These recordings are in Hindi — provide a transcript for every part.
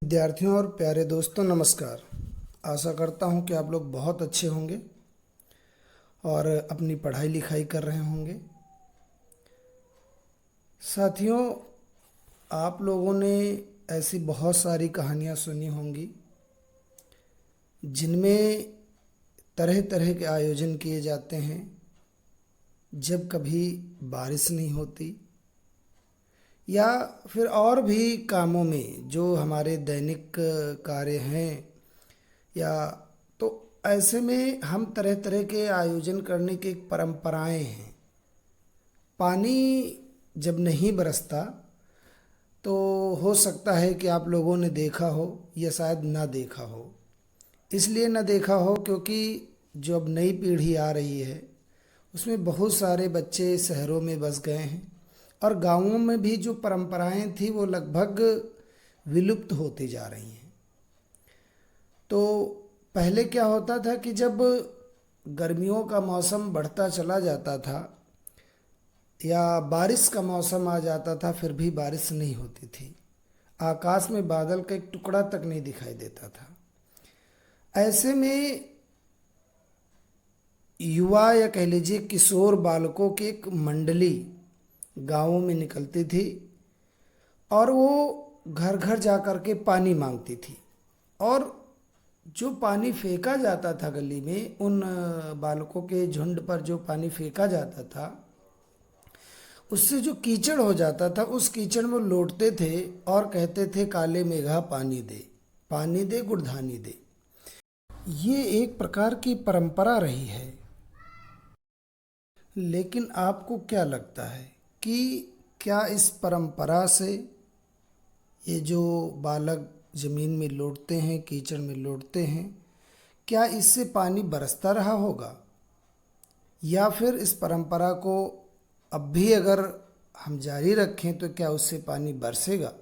विद्यार्थियों और प्यारे दोस्तों, नमस्कार। आशा करता हूं कि आप लोग बहुत अच्छे होंगे और अपनी पढ़ाई लिखाई कर रहे होंगे। साथियों, आप लोगों ने ऐसी बहुत सारी कहानियां सुनी होंगी जिनमें तरह तरह के आयोजन किए जाते हैं जब कभी बारिश नहीं होती या फिर और भी कामों में जो हमारे दैनिक कार्य हैं, या तो ऐसे में हम तरह तरह के आयोजन करने की एक परंपराएं हैं। पानी जब नहीं बरसता तो हो सकता है कि आप लोगों ने देखा हो या शायद ना देखा हो। इसलिए ना देखा हो क्योंकि जो अब नई पीढ़ी आ रही है उसमें बहुत सारे बच्चे शहरों में बस गए हैं और गांवों में भी जो परंपराएं थी वो लगभग विलुप्त होती जा रही हैं। तो पहले क्या होता था कि जब गर्मियों का मौसम बढ़ता चला जाता था या बारिश का मौसम आ जाता था, फिर भी बारिश नहीं होती थी। आकाश में बादल का एक टुकड़ा तक नहीं दिखाई देता था। ऐसे में युवा या कह लीजिए किशोर बालकों की एक मंडली गांवों में निकलती थी और वो घर घर जा कर के पानी मांगती थी। और जो पानी फेंका जाता था गली में, उन बालकों के झुंड पर जो पानी फेंका जाता था उससे जो कीचड़ हो जाता था, उस कीचड़ में लौटते थे और कहते थे, काले मेघा पानी दे गुड़धानी दे। ये एक प्रकार की परंपरा रही है। लेकिन आपको क्या लगता है कि क्या इस परंपरा से ये जो बालक जमीन में लौटते हैं, कीचड़ में लौटते हैं, क्या इससे पानी बरसता रहा होगा? या फिर इस परंपरा को अब भी अगर हम जारी रखें तो क्या उससे पानी बरसेगा?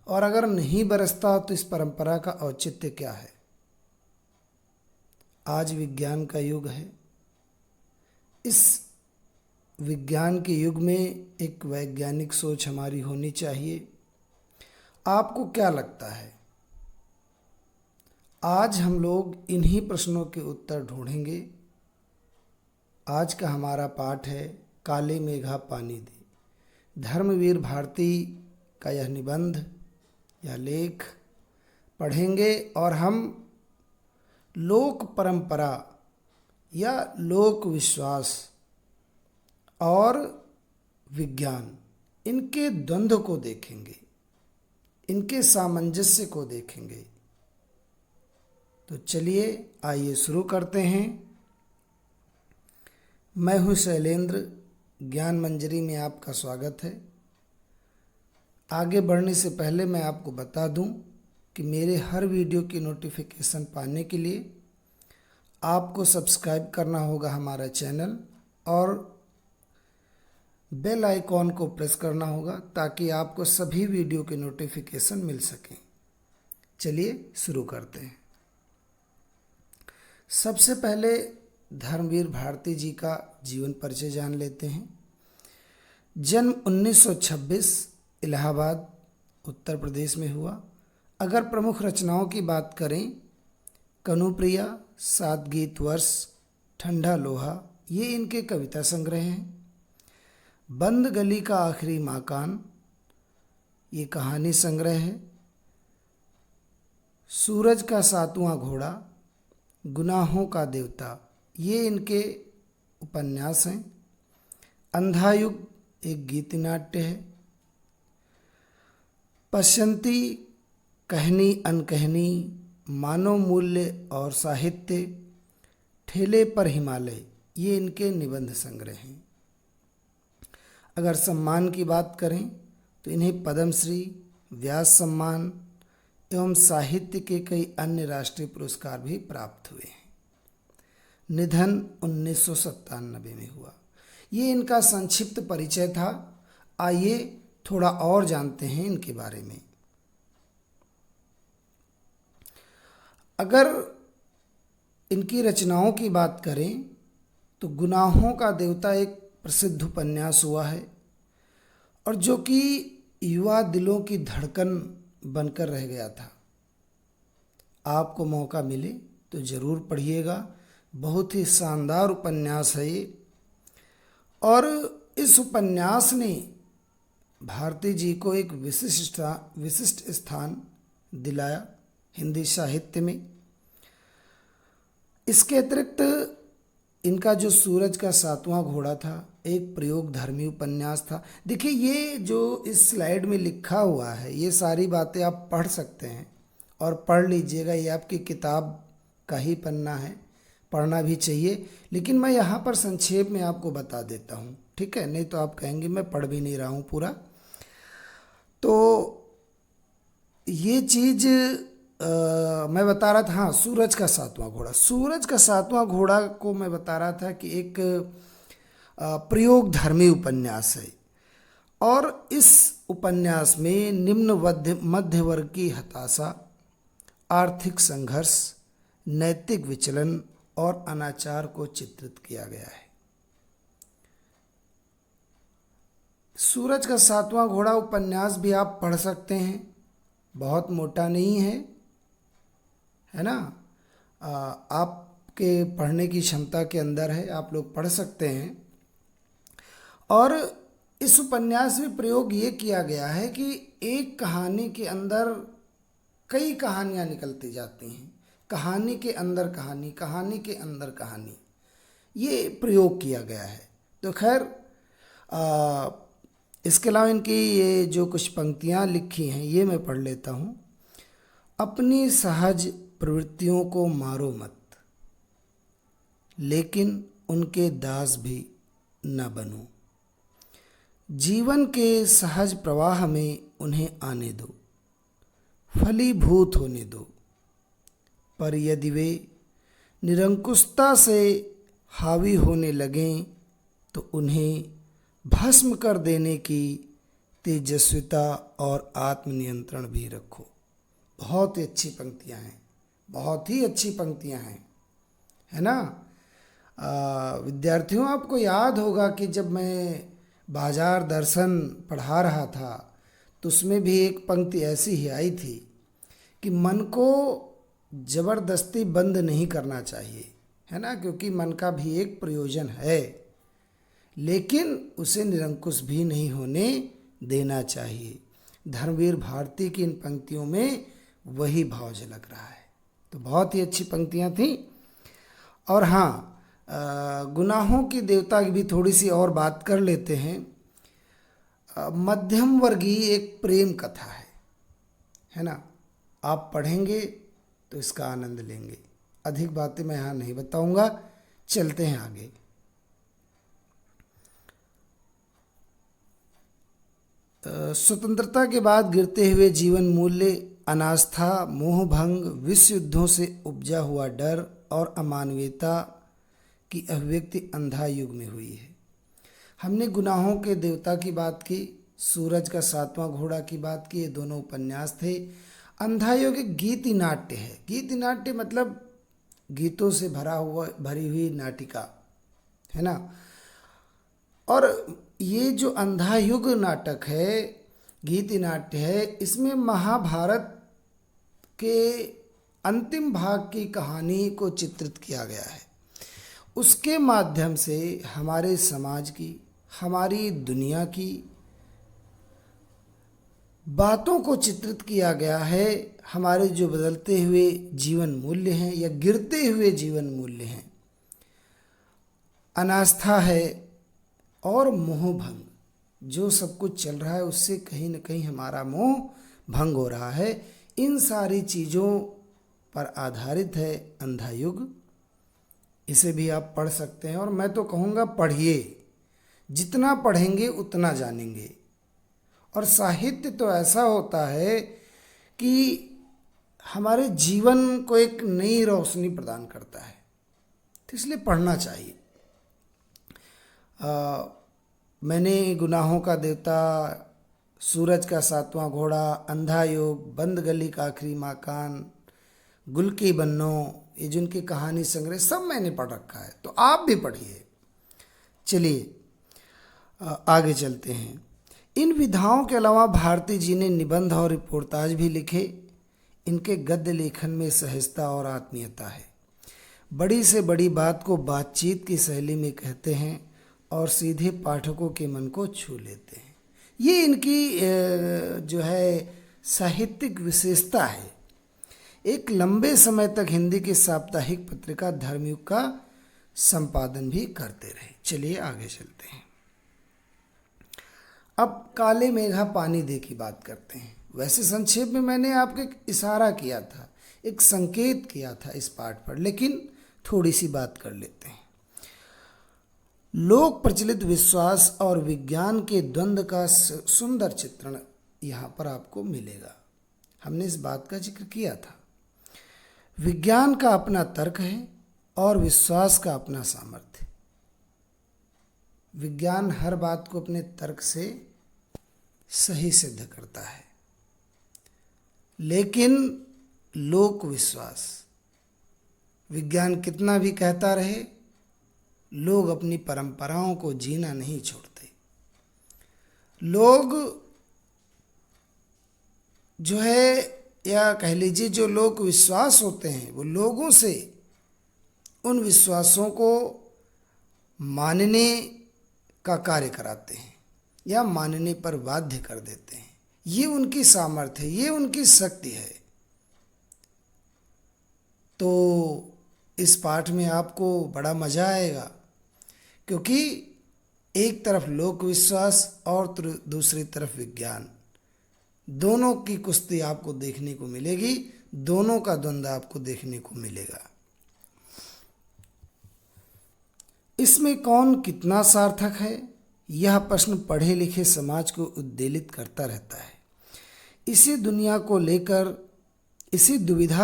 और अगर नहीं बरसता तो इस परंपरा का औचित्य क्या है? आज विज्ञान का युग है। इस विज्ञान के युग में एक वैज्ञानिक सोच हमारी होनी चाहिए। आपको क्या लगता है? आज हम लोग इन्हीं प्रश्नों के उत्तर ढूंढेंगे। आज का हमारा पाठ है काले मेघा पानी दे। धर्मवीर भारती का यह निबंध या लेख पढ़ेंगे और हम लोक परंपरा या लोक विश्वास और विज्ञान, इनके द्वंद्व को देखेंगे, इनके सामंजस्य को देखेंगे। तो चलिए आइए शुरू करते हैं। मैं हूं शैलेंद्र, ज्ञान मंजरी में आपका स्वागत है। आगे बढ़ने से पहले मैं आपको बता दूं कि मेरे हर वीडियो की नोटिफिकेशन पाने के लिए आपको सब्सक्राइब करना होगा हमारा चैनल और बेल आइकॉन को प्रेस करना होगा ताकि आपको सभी वीडियो के नोटिफिकेशन मिल सकें। चलिए शुरू करते हैं। सबसे पहले धर्मवीर भारती जी का जीवन परिचय जान लेते हैं। जन्म 1926 इलाहाबाद उत्तर प्रदेश में हुआ। अगर प्रमुख रचनाओं की बात करें, कनुप्रिया, सात गीत वर्ष, ठंडा लोहा, ये इनके कविता संग्रह हैं। बंद गली का आखिरी मकान, ये कहानी संग्रह है। सूरज का सातवां घोड़ा, गुनाहों का देवता, ये इनके उपन्यास हैं। अंधा युग एक गीत नाट्य है। पश्यंती, कहनी अनकहनी, मानव मूल्य और साहित्य, ठेले पर हिमालय, ये इनके निबंध संग्रह हैं। अगर सम्मान की बात करें तो इन्हें पद्मश्री, व्यास सम्मान एवं साहित्य के कई अन्य राष्ट्रीय पुरस्कार भी प्राप्त हुए हैं। निधन 1997 में हुआ। ये इनका संक्षिप्त परिचय था। आइए थोड़ा और जानते हैं इनके बारे में। अगर इनकी रचनाओं की बात करें तो गुनाहों का देवता एक प्रसिद्ध उपन्यास हुआ है और जो कि युवा दिलों की धड़कन बनकर रह गया था। आपको मौका मिले तो ज़रूर पढ़िएगा, बहुत ही शानदार उपन्यास है ये। और इस उपन्यास ने भारती जी को एक विशिष्ट स्थान दिलाया हिंदी साहित्य में। इसके अतिरिक्त इनका जो सूरज का सातवां घोड़ा था एक प्रयोग धर्मी उपन्यास था। देखिए, ये जो इस स्लाइड में लिखा हुआ है ये सारी बातें आप पढ़ सकते हैं और पढ़ लीजिएगा। ये आपकी किताब का ही पन्ना है, पढ़ना भी चाहिए, लेकिन मैं यहाँ पर संक्षेप में आपको बता देता हूँ, ठीक है? नहीं तो आप कहेंगे मैं पढ़ भी नहीं रहा हूँ पूरा। तो ये चीज़ मैं बता रहा था, हाँ, सूरज का सातवां घोड़ा। सूरज का सातवां घोड़ा को मैं बता रहा था कि एक प्रयोग धर्मी उपन्यास है। और इस उपन्यास में निम्न मध्य वर्ग की हताशा, आर्थिक संघर्ष, नैतिक विचलन और अनाचार को चित्रित किया गया है। सूरज का सातवां घोड़ा उपन्यास भी आप पढ़ सकते हैं, बहुत मोटा नहीं है ना? आपके पढ़ने की क्षमता के अंदर है, आप लोग पढ़ सकते हैं। और इस उपन्यास में प्रयोग ये किया गया है कि एक कहानी के अंदर कई कहानियाँ निकलती जाती हैं, कहानी के अंदर कहानी, कहानी के अंदर कहानी, ये प्रयोग किया गया है। तो खैर, इसके अलावा इनकी ये जो कुछ पंक्तियाँ लिखी हैं ये मैं पढ़ लेता हूँ। अपनी सहज प्रवृत्तियों को मारो मत, लेकिन उनके दास भी न बनो। जीवन के सहज प्रवाह में उन्हें आने दो, फलीभूत होने दो। पर यदि वे निरंकुशता से हावी होने लगें तो उन्हें भस्म कर देने की तेजस्विता और आत्मनियंत्रण भी रखो। बहुत ही अच्छी पंक्तियां हैं, बहुत ही अच्छी पंक्तियां हैं, है ना? विद्यार्थियों, आपको याद होगा कि जब मैं बाजार दर्शन पढ़ा रहा था तो उसमें भी एक पंक्ति ऐसी ही आई थी कि मन को जबरदस्ती बंद नहीं करना चाहिए, है ना? क्योंकि मन का भी एक प्रयोजन है, लेकिन उसे निरंकुश भी नहीं होने देना चाहिए। धर्मवीर भारती की इन पंक्तियों में वही भाव झलक रहा है। तो बहुत ही अच्छी पंक्तियां थी। और हाँ, गुनाहों की देवता की भी थोड़ी सी और बात कर लेते हैं। मध्यम वर्गीय एक प्रेम कथा है ना? आप पढ़ेंगे तो इसका आनंद लेंगे। अधिक बातें मैं यहाँ नहीं बताऊंगा, चलते हैं आगे। स्वतंत्रता के बाद गिरते हुए जीवन मूल्य, अनास्था, मोहभंग, विश्व युद्धों से उपजा हुआ डर और अमानवीयता की अभिव्यक्ति अंधा युग में हुई है। हमने गुनाहों के देवता की बात की, सूरज का सातवां घोड़ा की बात की, ये दोनों उपन्यास थे। अंधा युग एक गीति नाट्य है। गीति नाट्य मतलब गीतों से भरी हुई नाटिका, है ना? और ये जो अंधा युग नाटक है, गीति नाट्य है, इसमें महाभारत के अंतिम भाग की कहानी को चित्रित किया गया है। उसके माध्यम से हमारे समाज की, हमारी दुनिया की बातों को चित्रित किया गया है। हमारे जो बदलते हुए जीवन मूल्य हैं या गिरते हुए जीवन मूल्य हैं, अनास्था है और मोहभंग, जो सब कुछ चल रहा है उससे कहीं न कहीं हमारा मोह भंग हो रहा है। इन सारी चीज़ों पर आधारित है अंधा युग। इसे भी आप पढ़ सकते हैं और मैं तो कहूँगा पढ़िए, जितना पढ़ेंगे उतना जानेंगे। और साहित्य तो ऐसा होता है कि हमारे जीवन को एक नई रोशनी प्रदान करता है, तो इसलिए पढ़ना चाहिए। मैंने गुनाहों का देवता, सूरज का सातवां घोड़ा, अंधा युग, बंद गली का आखिरी मकान, गुल की बन्नो, ये जिनकी कहानी संग्रह सब मैंने पढ़ रखा है, तो आप भी पढ़िए। चलिए आगे चलते हैं। इन विधाओं के अलावा भारती जी ने निबंध और रिपोर्टाज भी लिखे। इनके गद्य लेखन में सहजता और आत्मीयता है। बड़ी से बड़ी बात को बातचीत की शैली में कहते हैं और सीधे पाठकों के मन को छू लेते हैं। ये इनकी जो है साहित्यिक विशेषता है। एक लंबे समय तक हिंदी की साप्ताहिक पत्रिका धर्मयुग का संपादन भी करते रहे। चलिए आगे चलते हैं। अब काले मेघा पानी दे की बात करते हैं। वैसे संक्षेप में मैंने आपको एक इशारा किया था, एक संकेत किया था इस पाठ पर, लेकिन थोड़ी सी बात कर लेते हैं। लोक प्रचलित विश्वास और विज्ञान के द्वंद्व का सुंदर चित्रण यहाँ पर आपको मिलेगा। हमने इस बात का जिक्र किया था। विज्ञान का अपना तर्क है और विश्वास का अपना सामर्थ्य। विज्ञान हर बात को अपने तर्क से सही सिद्ध करता है, लेकिन लोक विश्वास, विज्ञान कितना भी कहता रहे, लोग अपनी परंपराओं को जीना नहीं छोड़ते। लोग जो है, या कह लीजिए जो लोक विश्वास होते हैं, वो लोगों से उन विश्वासों को मानने का कार्य कराते हैं या मानने पर बाध्य कर देते हैं। ये उनकी सामर्थ्य है, ये उनकी शक्ति है। तो इस पाठ में आपको बड़ा मजा आएगा, क्योंकि एक तरफ लोक विश्वास और दूसरी तरफ विज्ञान, दोनों की कुश्ती आपको देखने को मिलेगी, दोनों का द्वंद्व आपको देखने को मिलेगा। इसमें कौन कितना सार्थक है, यह प्रश्न पढ़े लिखे समाज को उद्वेलित करता रहता है। इसी दुविधा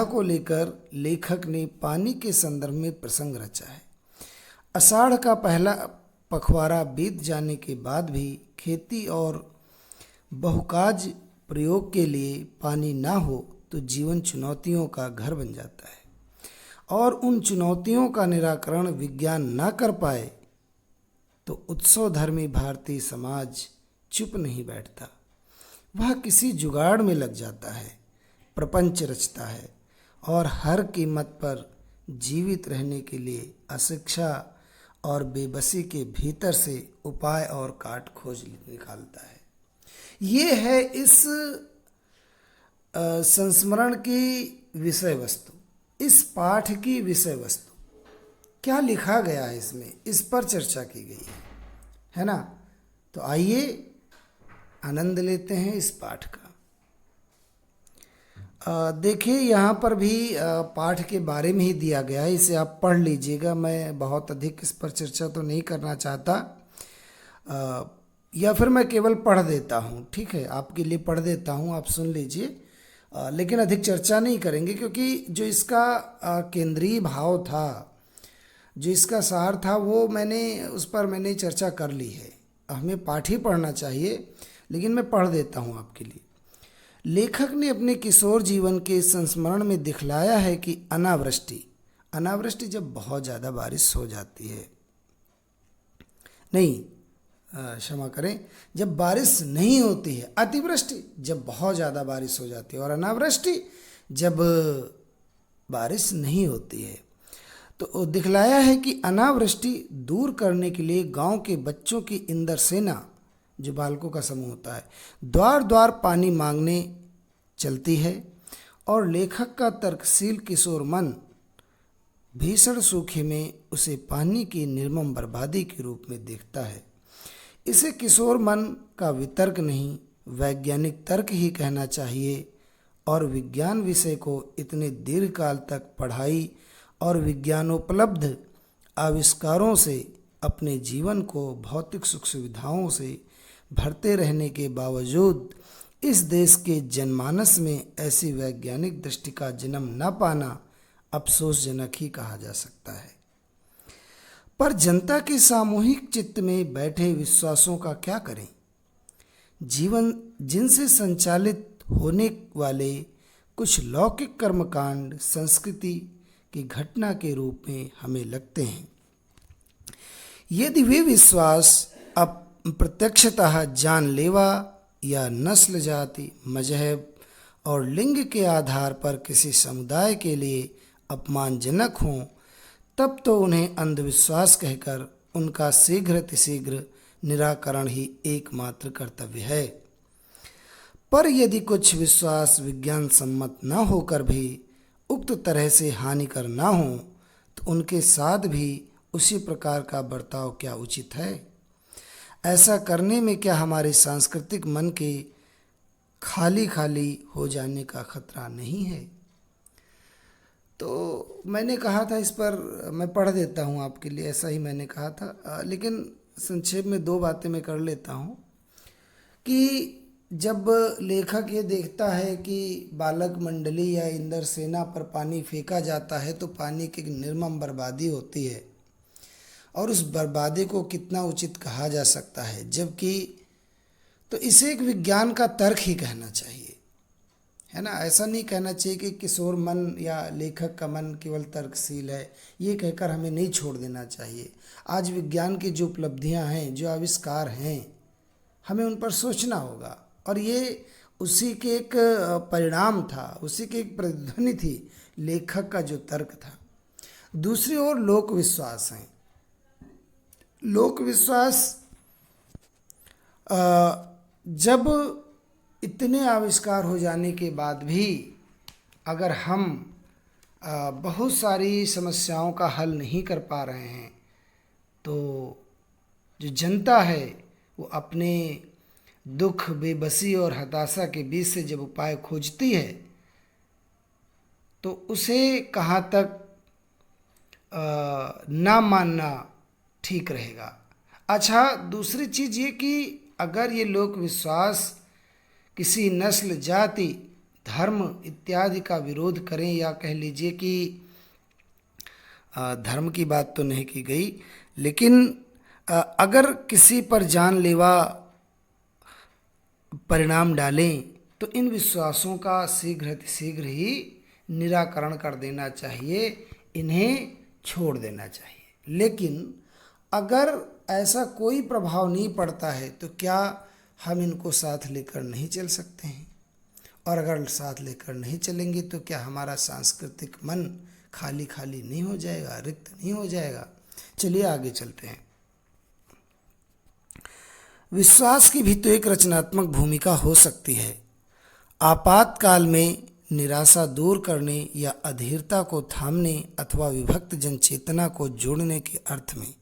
को लेकर लेखक ने पानी के संदर्भ में प्रसंग रचा है। आषाढ़ का पहला पखवाड़ा बीत जाने के बाद भी खेती और बहुकाज प्रयोग के लिए पानी ना हो तो जीवन चुनौतियों का घर बन जाता है, और उन चुनौतियों का निराकरण विज्ञान ना कर पाए तो उत्सवधर्मी भारतीय समाज चुप नहीं बैठता। वह किसी जुगाड़ में लग जाता है, प्रपंच रचता है और हर कीमत पर जीवित रहने के लिए अशिक्षा और बेबसी के भीतर से उपाय और काट खोज निकालता है। ये है इस संस्मरण की विषय वस्तु, इस पाठ की विषय वस्तु। क्या लिखा गया है इसमें, इस पर चर्चा की गई है ना। तो आइए आनंद लेते हैं इस पाठ का। देखिए यहाँ पर भी पाठ के बारे में ही दिया गया है, इसे आप पढ़ लीजिएगा। मैं बहुत अधिक इस पर चर्चा तो नहीं करना चाहता, या फिर मैं केवल पढ़ देता हूँ, ठीक है, आपके लिए पढ़ देता हूँ, आप सुन लीजिए। लेकिन अधिक चर्चा नहीं करेंगे, क्योंकि जो इसका केंद्रीय भाव था, जो इसका सार था, वो उस पर मैंने चर्चा कर ली है। हमें पाठ ही पढ़ना चाहिए, लेकिन मैं पढ़ देता हूँ आपके लिए। लेखक ने अपने किशोर जीवन के संस्मरण में दिखलाया है कि अनावृष्टि जब बहुत ज़्यादा बारिश हो जाती है, नहीं, क्षमा करें, जब बारिश नहीं होती है, अतिवृष्टि जब बहुत ज़्यादा बारिश हो जाती है, और अनावृष्टि जब बारिश नहीं होती है। तो दिखलाया है कि अनावृष्टि दूर करने के लिए गांव के बच्चों की इंदर सेना, जो बालकों का समूह होता है, द्वार द्वार पानी मांगने चलती है, और लेखक का तर्कशील किशोर मन भीषण सूखे में उसे पानी की निर्मम बर्बादी के रूप में देखता है। इसे किशोर मन का वितर्क नहीं, वैज्ञानिक तर्क ही कहना चाहिए, और विज्ञान विषय को इतने दीर्घकाल तक पढ़ाई और विज्ञानोपलब्ध आविष्कारों से अपने जीवन को भौतिक सुख सुविधाओं से भरते रहने के बावजूद इस देश के जनमानस में ऐसी वैज्ञानिक दृष्टि का जन्म न पाना अफसोसजनक ही कहा जा सकता है। पर जनता के सामूहिक चित्त में बैठे विश्वासों का क्या करें? जीवन जिनसे संचालित होने वाले कुछ लौकिक कर्मकांड संस्कृति की घटना के रूप में हमें लगते हैं। यदि वे विश्वास अब प्रत्यक्षतः जानलेवा या नस्ल, जाति, मजहब और लिंग के आधार पर किसी समुदाय के लिए अपमानजनक हों, तब तो उन्हें अंधविश्वास कहकर उनका शीघ्र निराकरण ही एकमात्र कर्तव्य है। पर यदि कुछ विश्वास विज्ञान सम्मत न होकर भी उक्त तरह से हानिकर न हो, तो उनके साथ भी उसी प्रकार का बर्ताव क्या उचित है? ऐसा करने में क्या हमारे सांस्कृतिक मन के खाली खाली हो जाने का खतरा नहीं है? तो मैंने कहा था, इस पर मैं पढ़ देता हूँ आपके लिए, ऐसा ही मैंने कहा था, लेकिन संक्षेप में दो बातें मैं कर लेता हूँ कि जब लेखक ये देखता है कि बालक मंडली या इंद्र सेना पर पानी फेंका जाता है तो पानी की निर्मम बर्बादी होती है, और उस बर्बादी को कितना उचित कहा जा सकता है, जबकि तो इसे एक विज्ञान का तर्क ही कहना चाहिए, है ना। ऐसा नहीं कहना चाहिए कि किशोर मन या लेखक का मन केवल तर्कशील है, ये कहकर हमें नहीं छोड़ देना चाहिए। आज विज्ञान की जो उपलब्धियां हैं, जो आविष्कार हैं, हमें उन पर सोचना होगा, और ये उसी के एक परिणाम था, उसी की एक प्रतिध्वनि थी, लेखक का जो तर्क था। दूसरी ओर लोक विश्वास हैं। लोक विश्वास जब इतने आविष्कार हो जाने के बाद भी अगर हम बहुत सारी समस्याओं का हल नहीं कर पा रहे हैं, तो जो जनता है वो अपने दुख, बेबसी और हताशा के बीच से जब उपाय खोजती है, तो उसे कहाँ तक ना मानना ठीक रहेगा। अच्छा, दूसरी चीज़ ये कि अगर ये लोक विश्वास किसी नस्ल, जाति, धर्म इत्यादि का विरोध करें, या कह लीजिए कि धर्म की बात तो नहीं की गई, लेकिन अगर किसी पर जानलेवा परिणाम डालें, तो इन विश्वासों का शीघ्र ही निराकरण कर देना चाहिए, इन्हें छोड़ देना चाहिए। लेकिन अगर ऐसा कोई प्रभाव नहीं पड़ता है, तो क्या हम इनको साथ लेकर नहीं चल सकते हैं? और अगर साथ लेकर नहीं चलेंगे, तो क्या हमारा सांस्कृतिक मन खाली खाली नहीं हो जाएगा, रिक्त नहीं हो जाएगा? चलिए आगे चलते हैं। विश्वास की भी तो एक रचनात्मक भूमिका हो सकती है, आपातकाल में निराशा दूर करने या अधीरता को थामने अथवा विभक्त जनचेतना को जोड़ने के अर्थ में।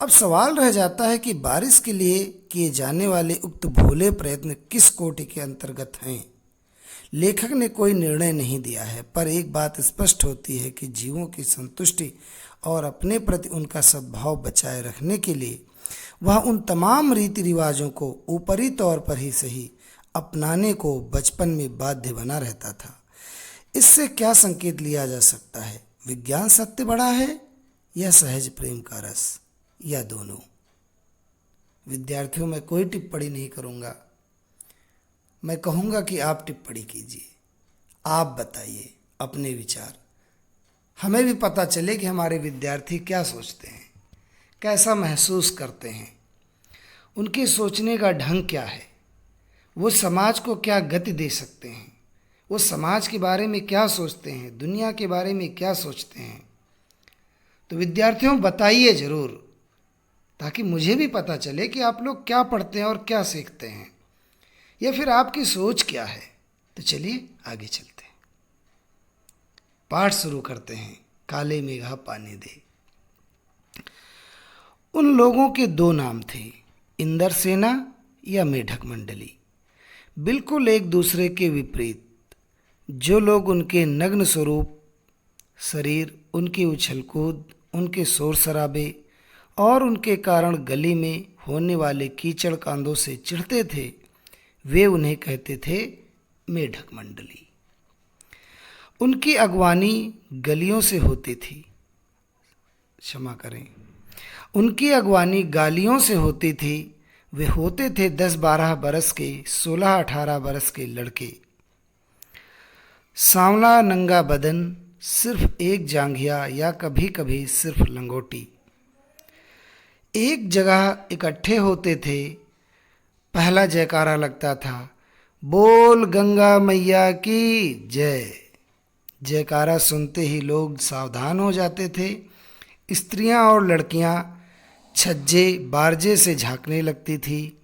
अब सवाल रह जाता है कि बारिश के लिए किए जाने वाले उक्त भोले प्रयत्न किस कोटि के अंतर्गत हैं। लेखक ने कोई निर्णय नहीं दिया है, पर एक बात स्पष्ट होती है कि जीवों की संतुष्टि और अपने प्रति उनका सद्भाव बचाए रखने के लिए वह उन तमाम रीति रिवाजों को ऊपरी तौर पर ही सही अपनाने को बचपन में बाध्य बना रहता था। इससे क्या संकेत लिया जा सकता है? विज्ञान सत्य बड़ा है या सहज प्रेम का रस, या दोनों? विद्यार्थियों, मैं कोई टिप्पणी नहीं करूंगा, मैं कहूंगा कि आप टिप्पणी कीजिए, आप बताइए अपने विचार, हमें भी पता चले कि हमारे विद्यार्थी क्या सोचते हैं, कैसा महसूस करते हैं, उनके सोचने का ढंग क्या है, वो समाज को क्या गति दे सकते हैं, वो समाज के बारे में क्या सोचते हैं, दुनिया के बारे में क्या सोचते हैं। तो विद्यार्थियों, बताइए ज़रूर, ताकि मुझे भी पता चले कि आप लोग क्या पढ़ते हैं और क्या सीखते हैं, या फिर आपकी सोच क्या है। तो चलिए आगे चलते हैं, पाठ शुरू करते हैं। काले मेघा पानी दे। उन लोगों के दो नाम थे, इंद्र सेना या मेढक मंडली, बिल्कुल एक दूसरे के विपरीत। जो लोग उनके नग्न स्वरूप, शरीर, उनकी उछल कूद, उनके शोर शराबे और उनके कारण गली में होने वाले कीचड़ कांदों से चिढ़ते थे, वे उन्हें कहते थे मेढक मंडली। उनकी अगवानी गलियों से होती थी, क्षमा करें, उनकी अगवानी गालियों से होती थी। वे होते थे 10-12 बरस के, 16-18 बरस के लड़के, सांवला नंगा बदन, सिर्फ एक जांघिया या कभी कभी सिर्फ लंगोटी। एक जगह इकट्ठे होते थे, पहला जयकारा लगता था, बोल गंगा मैया की जय। जयकारा सुनते ही लोग सावधान हो जाते थे। स्त्रियां और लड़कियां छज्जे बारजे से झांकने लगती थी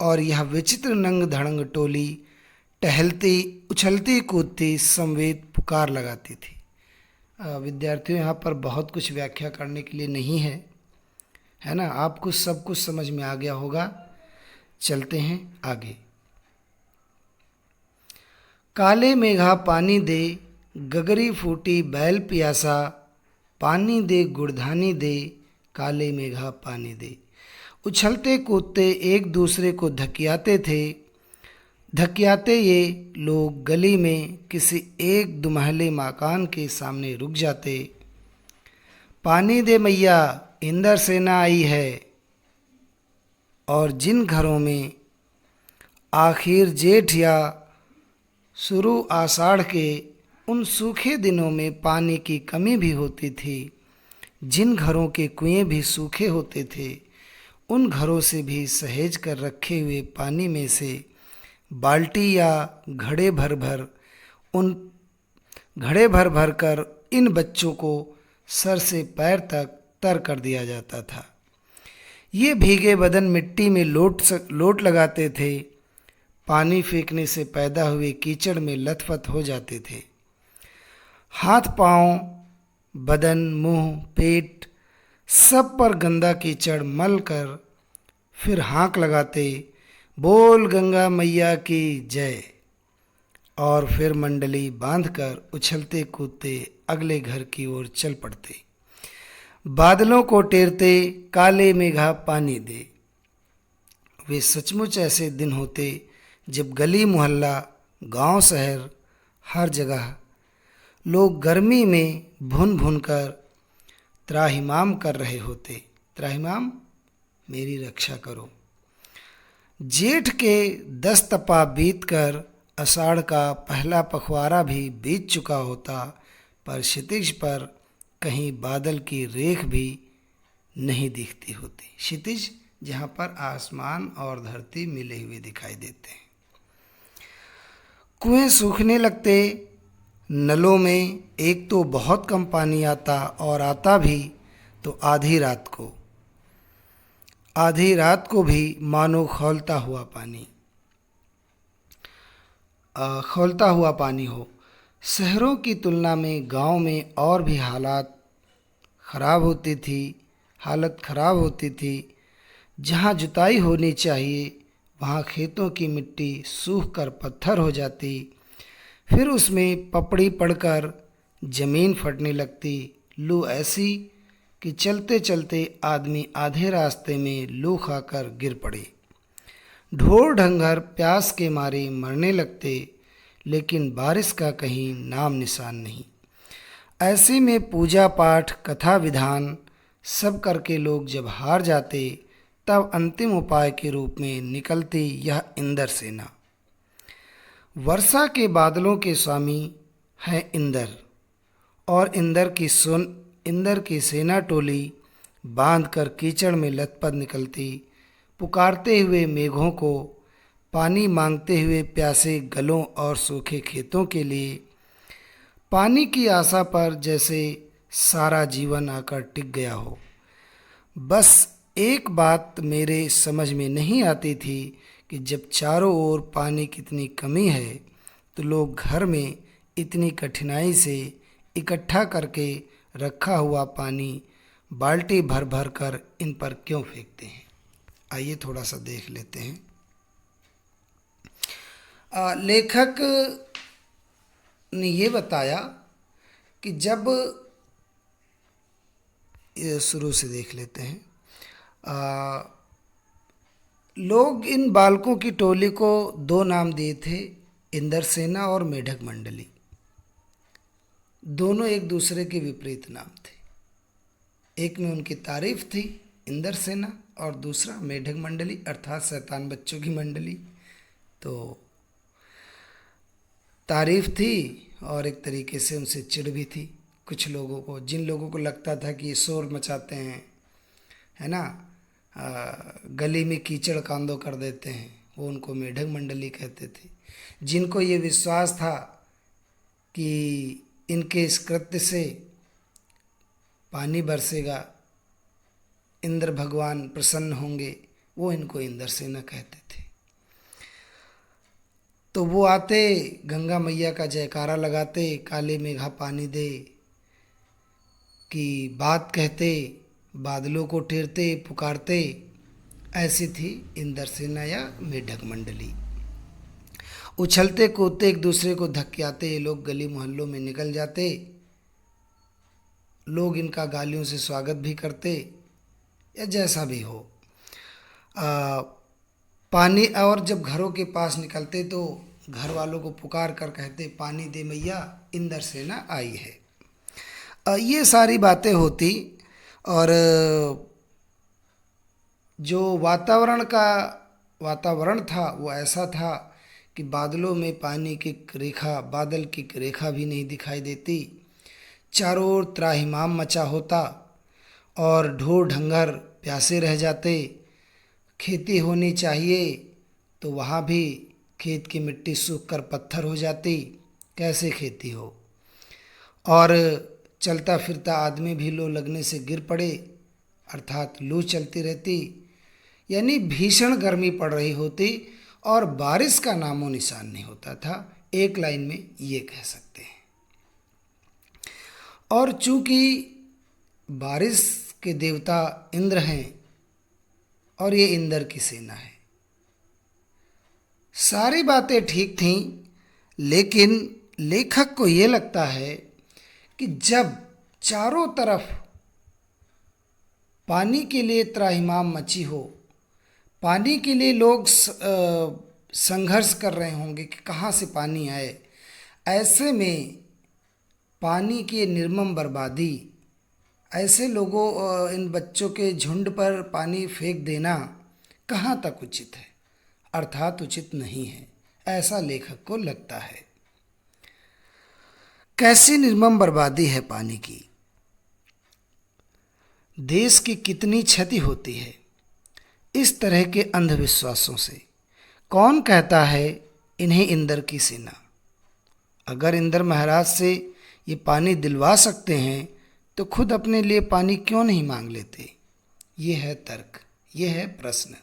और यह विचित्र नंग धड़ंग टोली टहलती उछलती कूदती समवेत पुकार लगाती थी। विद्यार्थियों, यहाँ पर बहुत कुछ व्याख्या करने के लिए नहीं है ना। आपको सब कुछ समझ में आ गया होगा। चलते हैं आगे। काले मेघा पानी दे, गगरी फूटी बैल पियासा, पानी दे गुड़धानी दे, काले मेघा पानी दे। उछलते कूदते एक दूसरे को धकियाते थे। धकियाते ये लोग गली में किसी एक दुमहले मकान के सामने रुक जाते। पानी दे मैया, इंदर सेना आई है। और जिन घरों में आखिर जेठ या शुरू आषाढ़ के उन सूखे दिनों में पानी की कमी भी होती थी, जिन घरों के कुएं भी सूखे होते थे, उन घरों से भी सहेज कर रखे हुए पानी में से बाल्टी या घड़े भर भर कर इन बच्चों को सर से पैर तक तर कर दिया जाता था। ये भीगे बदन मिट्टी में लोट लगाते थे। पानी फेंकने से पैदा हुए कीचड़ में लथपथ हो जाते थे। हाथ पांव, बदन, मुंह, पेट सब पर गंदा कीचड़ मल कर फिर हाँक लगाते, बोल गंगा मैया की जय। और फिर मंडली बांधकर उछलते कूदते अगले घर की ओर चल पड़ते। बादलों को टेरते, काले मेघा पानी दे। वे सचमुच ऐसे दिन होते जब गली मोहल्ला, गांव शहर, हर जगह लोग गर्मी में भुन भुन कर त्राहिमाम कर रहे होते। त्राहिमाम, मेरी रक्षा करो। जेठ के 10 तपा बीत कर आषाढ़ का पहला पखवाड़ा भी बीत चुका होता, पर क्षितिज पर कहीं बादल की रेख भी नहीं दिखती होती। क्षितिज, जहाँ पर आसमान और धरती मिले हुए दिखाई देते हैं। कुएं सूखने लगते। नलों में एक तो बहुत कम पानी आता और आता भी तो आधी रात को भी मानो खौलता हुआ पानी हो। शहरों की तुलना में गांव में और भी हालत खराब होती थी। जहां जुताई होनी चाहिए वहां खेतों की मिट्टी सूख कर पत्थर हो जाती, फिर उसमें पपड़ी पड़कर जमीन फटने लगती। लू ऐसी कि चलते चलते आदमी आधे रास्ते में लू खाकर गिर पड़े। ढोर ढंगर प्यास के मारे मरने लगते, लेकिन बारिश का कहीं नाम निशान नहीं। ऐसे में पूजा पाठ, कथा विधान सब करके लोग जब हार जाते, तब अंतिम उपाय के रूप में निकलती यह इंदर सेना। वर्षा के बादलों के स्वामी है इंदर, और इंदर की सेना टोली बांध कर कीचड़ में लथपथ निकलती, पुकारते हुए मेघों को, पानी मांगते हुए प्यासे गलों और सूखे खेतों के लिए, पानी की आशा पर जैसे सारा जीवन आकर टिक गया हो। बस एक बात मेरे समझ में नहीं आती थी कि जब चारों ओर पानी की इतनी कमी है, तो लोग घर में इतनी कठिनाई से इकट्ठा करके रखा हुआ पानी बाल्टी भर भर कर इन पर क्यों फेंकते हैं। आइए थोड़ा सा देख लेते हैं। लेखक ने ये बताया कि जब शुरू से देख लेते हैं। लोग इन बालकों की टोली को 2 नाम दिए थे, इंदर सेना और मेढक मंडली। दोनों एक दूसरे के विपरीत नाम थे। एक में उनकी तारीफ थी, इंदर सेना, और दूसरा मेढक मंडली अर्थात शैतान बच्चों की मंडली। तो तारीफ थी और एक तरीके से उनसे चिढ़ भी थी। कुछ लोगों को, जिन लोगों को लगता था कि ये शोर मचाते हैं, है ना, गली में कीचड़ कांदो कर देते हैं, वो उनको मेढक मंडली कहते थे। जिनको ये विश्वास था कि इनके इस कृत्य से पानी बरसेगा, इंद्र भगवान प्रसन्न होंगे, वो इनको इंद्रसेना कहते थे। तो वो आते, गंगा मैया का जयकारा लगाते, काले मेघा पानी दे की बात कहते, बादलों को टेरते पुकारते। ऐसी थी इंद्रसेना या मेढक मंडली। उछलते कूदते एक दूसरे को धक्याते ये लोग गली मोहल्लों में निकल जाते। लोग इनका गालियों से स्वागत भी करते या जैसा भी हो। पानी, और जब घरों के पास निकलते तो घर वालों को पुकार कर कहते, पानी दे मैया, इंद्रसेना आई है। ये सारी बातें होती। और जो वातावरण था वो ऐसा था कि बादलों में पानी की रेखा, बादल की रेखा भी नहीं दिखाई देती। चारों ओर त्राहिमाम मचा होता और ढोर ढंगर प्यासे रह जाते। खेती होनी चाहिए तो वहाँ भी खेत की मिट्टी सूख कर पत्थर हो जाती, कैसे खेती हो। और चलता फिरता आदमी भी लू लगने से गिर पड़े, अर्थात लू चलती रहती, यानी भीषण गर्मी पड़ रही होती और बारिश का नामो निशान नहीं होता था। एक लाइन में ये कह सकते हैं। और चूंकि बारिश के देवता इंद्र हैं और ये इंद्र की सेना है, सारी बातें ठीक थीं, लेकिन लेखक को ये लगता है कि जब चारों तरफ पानी के लिए त्राहिमाम मची हो, पानी के लिए लोग संघर्ष कर रहे होंगे कि कहाँ से पानी आए, ऐसे में पानी की निर्मम बर्बादी, ऐसे लोगों, इन बच्चों के झुंड पर पानी फेंक देना कहाँ तक उचित है, अर्थात उचित नहीं है, ऐसा लेखक को लगता है। कैसी निर्मम बर्बादी है पानी की, देश की कितनी क्षति होती है इस तरह के अंधविश्वासों से। कौन कहता है इन्हें इंद्र की सेना? अगर इंद्र महाराज से ये पानी दिलवा सकते हैं तो खुद अपने लिए पानी क्यों नहीं मांग लेते? ये है तर्क, ये है प्रश्न।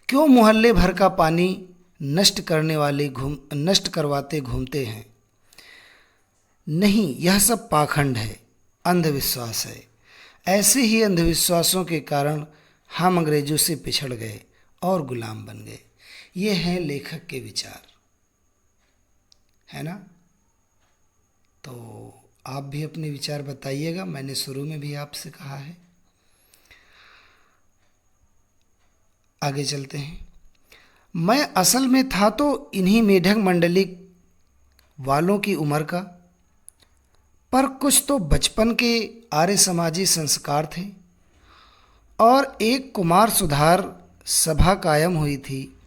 क्यों मोहल्ले भर का पानी नष्ट करवाते घूमते हैं? नहीं, यह सब पाखंड है, अंधविश्वास है। ऐसे ही अंधविश्वासों के कारण हम अंग्रेजों से पिछड़ गए और गुलाम बन गए। ये हैं लेखक के विचार, है ना? तो आप भी अपने विचार बताइएगा, मैंने शुरू में भी आपसे कहा है। आगे चलते हैं। मैं असल में था तो इन्हीं मेढक मंडली वालों की उम्र का, पर कुछ तो बचपन के आर्य समाजी संस्कार थे और एक कुमार सुधार सभा कायम हुई थी,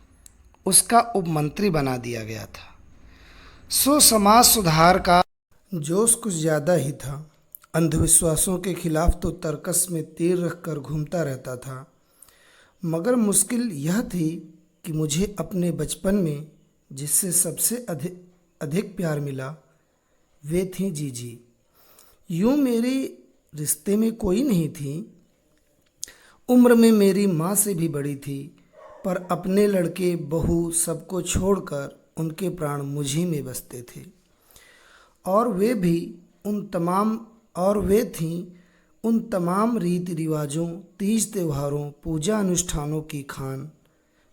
उसका उपमंत्री बना दिया गया था। सो समाज सुधार का जोश कुछ ज़्यादा ही था। अंधविश्वासों के खिलाफ तो तर्कस में तीर रखकर घूमता रहता था, मगर मुश्किल यह थी कि मुझे अपने बचपन में जिससे सबसे अधिक प्यार मिला वे थी जीजी। यूँ मेरे रिश्ते में कोई नहीं थी, उम्र में मेरी माँ से भी बड़ी थी, पर अपने लड़के बहू सबको छोड़कर उनके प्राण मुझी में बसते थे। और वे थीं उन तमाम रीति रिवाजों, तीज त्योहारों, पूजा अनुष्ठानों की खान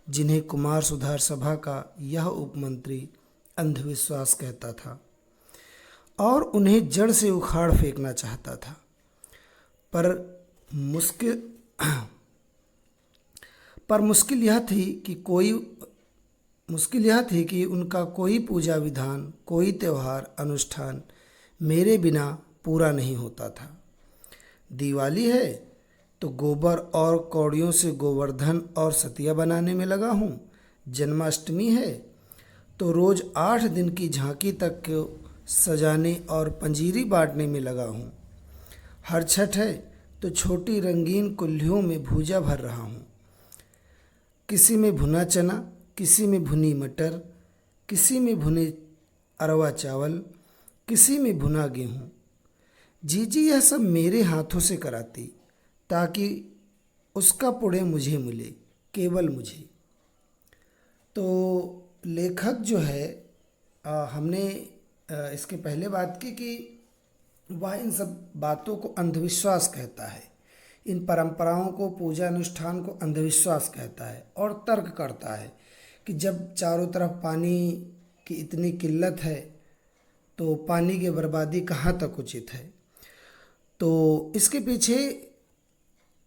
जिन्हें कुमार सुधार सभा का यह उपमंत्री अंधविश्वास कहता था और उन्हें जड़ से उखाड़ फेंकना चाहता था। पर मुश्किल यह थी कि उनका कोई पूजा विधान, कोई त्यौहार अनुष्ठान मेरे बिना पूरा नहीं होता था। दिवाली है तो गोबर और कौड़ियों से गोवर्धन और सतिया बनाने में लगा हूँ। जन्माष्टमी है तो रोज़ 8 दिन की झांकी तक को सजाने और पंजीरी बांटने में लगा हूँ। हर छठ है तो छोटी रंगीन कुल्हियों में भूजा भर रहा हूँ। किसी में भुना चना, किसी में भुनी मटर, किसी में भुने अरवा चावल, किसी में भुना गेहूँ। जीजी यह सब मेरे हाथों से कराती ताकि उसका पुण्य मुझे मिले, केवल मुझे। तो लेखक जो है, हमने इसके पहले बात की कि वह इन सब बातों को अंधविश्वास कहता है, इन परंपराओं को, पूजा अनुष्ठान को अंधविश्वास कहता है और तर्क करता है कि जब चारों तरफ पानी की इतनी किल्लत है तो पानी की बर्बादी कहाँ तक उचित है। तो इसके पीछे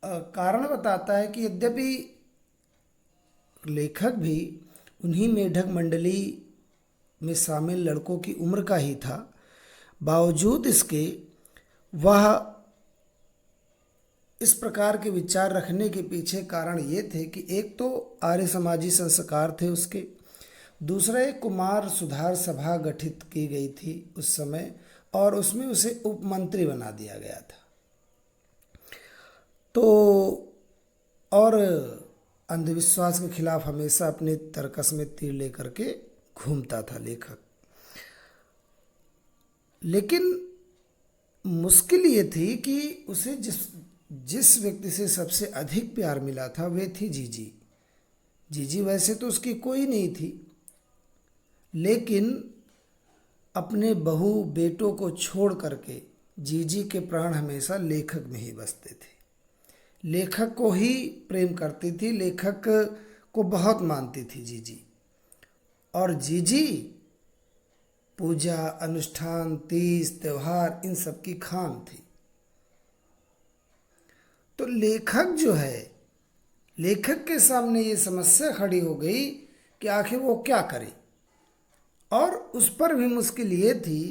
कारण बताता है कि यद्यपि लेखक भी उन्हीं मेढक मंडली में शामिल लड़कों की उम्र का ही था, बावजूद इसके वह इस प्रकार के विचार रखने के पीछे कारण ये थे कि एक तो आर्य समाजी संस्कार थे उसके, दूसरा एक कुमार सुधार सभा गठित की गई थी उस समय और उसमें उसे उपमंत्री बना दिया गया था। तो और अंधविश्वास के खिलाफ हमेशा अपने तर्कस में तीर लेकर के घूमता था लेखक। लेकिन मुश्किल ये थी कि उसे जिस व्यक्ति से सबसे अधिक प्यार मिला था वे थी जीजी। जीजी वैसे तो उसकी कोई नहीं थी, लेकिन अपने बहू बेटों को छोड़ करके जीजी के प्राण हमेशा लेखक में ही बसते थे। लेखक को ही प्रेम करती थी, लेखक को बहुत मानती थी जीजी। और जीजी पूजा अनुष्ठान, तीज त्योहार, इन सब की खान थी। तो लेखक जो है, लेखक के सामने ये समस्या खड़ी हो गई कि आखिर वो क्या करे। और उस पर भी मुश्किल ये थी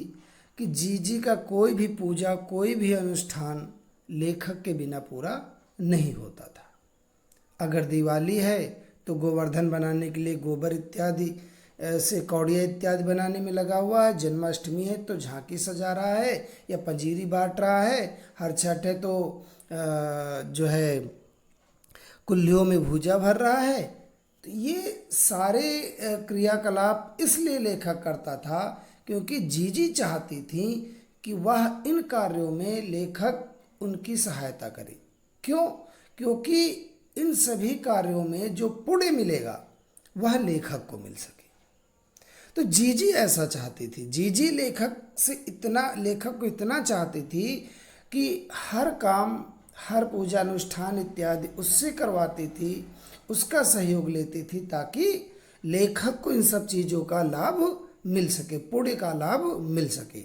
कि जीजी का कोई भी पूजा, कोई भी अनुष्ठान लेखक के बिना पूरा नहीं होता था। अगर दिवाली है तो गोवर्धन बनाने के लिए गोबर इत्यादि से कौड़िया इत्यादि बनाने में लगा हुआ है। जन्माष्टमी है तो झांकी सजा रहा है या पंजीरी बांट रहा है। हर छठ है तो जो है कुल्हियों में भूजा भर रहा है। तो ये सारे क्रियाकलाप इसलिए लेखक करता था क्योंकि जीजी चाहती थी कि वह इन कार्यों में लेखक उनकी सहायता करे। क्यों? क्योंकि इन सभी कार्यों में जो पुण्य मिलेगा वह लेखक को मिल सके। तो जीजी ऐसा चाहती थी। जीजी लेखक को इतना चाहती थी कि हर काम, हर पूजा अनुष्ठान इत्यादि उससे करवाती थी, उसका सहयोग लेती थी ताकि लेखक को इन सब चीज़ों का लाभ मिल सके, पुण्य का लाभ मिल सके।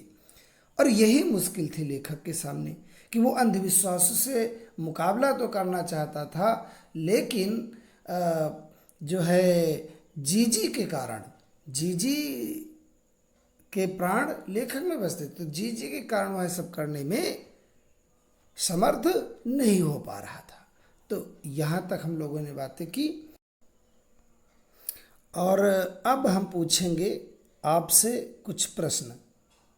और यही मुश्किल थी लेखक के सामने कि वो अंधविश्वास से मुकाबला तो करना चाहता था, लेकिन जो है जीजी के कारण, जीजी के प्राण लेखक में बसते, तो जीजी के कारण वह सब करने में समर्थ नहीं हो पा रहा था। तो यहाँ तक हम लोगों ने बातें की और अब हम पूछेंगे आपसे कुछ प्रश्न,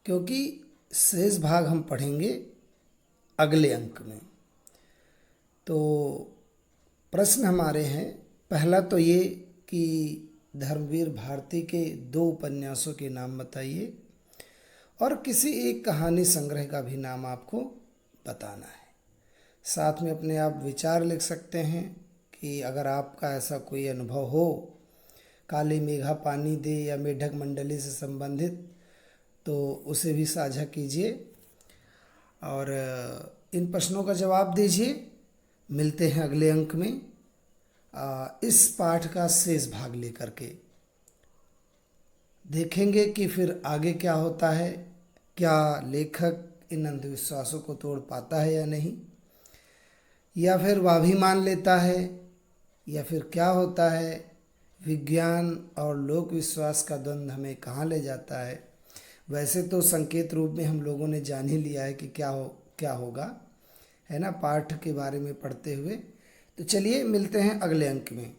क्योंकि शेष भाग हम पढ़ेंगे अगले अंक में। तो प्रश्न हमारे हैं, पहला तो ये कि धर्मवीर भारती के 2 उपन्यासों के नाम बताइए और किसी एक कहानी संग्रह का भी नाम आपको बताना है। साथ में अपने आप विचार लिख सकते हैं कि अगर आपका ऐसा कोई अनुभव हो, काली मेघा पानी दे या मेढक मंडली से संबंधित, तो उसे भी साझा कीजिए और इन प्रश्नों का जवाब दीजिए। मिलते हैं अगले अंक में इस पाठ का शेष भाग लेकर के। देखेंगे कि फिर आगे क्या होता है, क्या लेखक इन अंधविश्वासों को तोड़ पाता है या नहीं, या फिर वह भी मान लेता है, या फिर क्या होता है, विज्ञान और लोक विश्वास का द्वंद्व हमें कहाँ ले जाता है। वैसे तो संकेत रूप में हम लोगों ने जान ही लिया है कि क्या होगा, है ना, पाठ के बारे में पढ़ते हुए। तो चलिए मिलते हैं अगले अंक में।